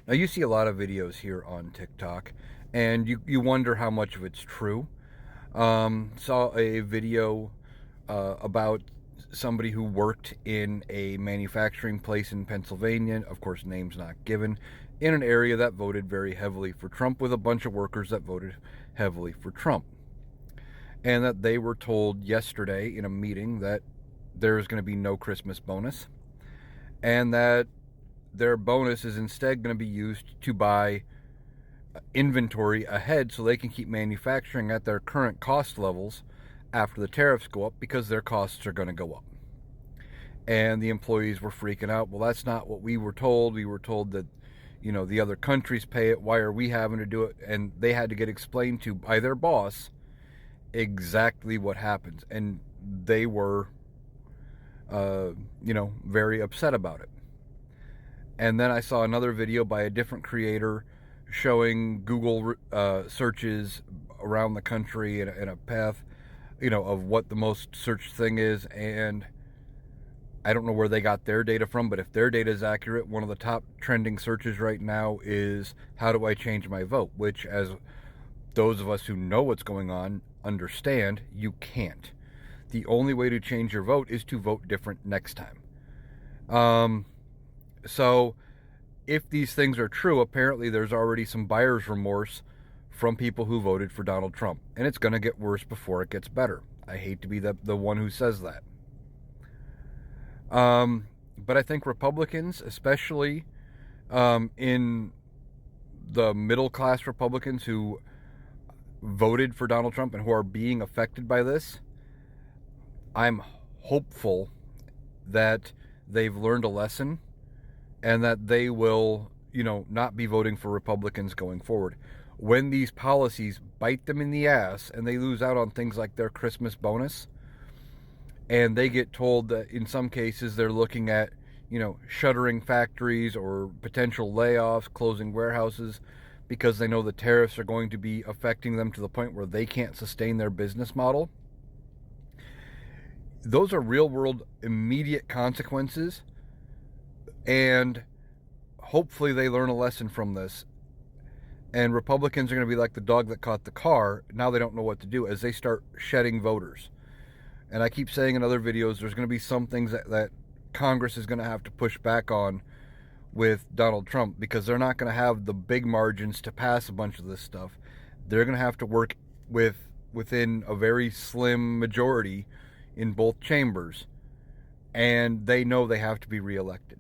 Now, you see a lot of videos here on TikTok, and you wonder how much of it's true. Saw a video about somebody who worked in a manufacturing place in Pennsylvania, of course, names not given, in an area that voted very heavily for Trump, with a bunch of workers that voted heavily for Trump. And that they were told yesterday in a meeting that there's going to be no Christmas bonus, and that their bonus is instead going to be used to buy inventory ahead so they can keep manufacturing at their current cost levels after the tariffs go up, because their costs are going to go up. And the employees were freaking out. Well, that's not what we were told. We were told that, the other countries pay it. Why are we having to do it? And they had to get explained to by their boss exactly what happens. And they were, very upset about it. And then I saw another video by a different creator showing Google searches around the country and a path, of what the most searched thing is. And I don't know where they got their data from, but if their data is accurate, one of the top trending searches right now is, how do I change my vote? Which, as those of us who know what's going on understand, you can't. The only way to change your vote is to vote different next time. So if these things are true, apparently there's already some buyer's remorse from people who voted for Donald Trump. And it's going to get worse before it gets better. I hate to be the one who says that. But I think Republicans, especially in the middle class Republicans who voted for Donald Trump and who are being affected by this, I'm hopeful that they've learned a lesson and that they will, not be voting for Republicans going forward. When these policies bite them in the ass and they lose out on things like their Christmas bonus, and they get told that in some cases they're looking at, shuttering factories or potential layoffs, closing warehouses, because they know the tariffs are going to be affecting them to the point where they can't sustain their business model. Those are real world immediate consequences, and hopefully they learn a lesson from this. And Republicans are going to be like the dog that caught the car. Now they don't know what to do as they start shedding voters. And I keep saying in other videos, there's going to be some things that Congress is going to have to push back on with Donald Trump, because they're not going to have the big margins to pass a bunch of this stuff. They're going to have to work within a very slim majority in both chambers. And they know they have to be reelected.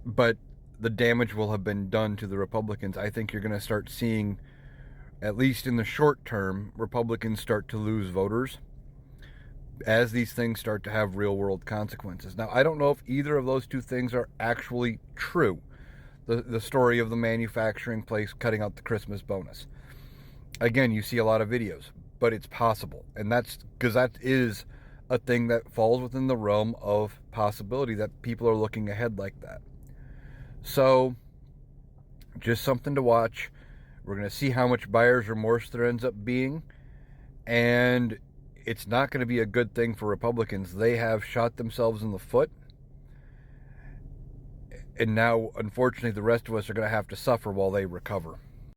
But the damage will have been done to the Republicans. I think you're going to start seeing, at least in the short term, Republicans start to lose voters as these things start to have real world consequences. Now, I don't know if either of those two things are actually true. The story of the manufacturing place cutting out the Christmas bonus. Again, you see a lot of videos, but it's possible. And that's because that is a thing that falls within the realm of possibility, that people are looking ahead like that. So, just something to watch. We're going to see how much buyer's remorse there ends up being. And it's not going to be a good thing for Republicans. They have shot themselves in the foot. And now, unfortunately, the rest of us are going to have to suffer while they recover.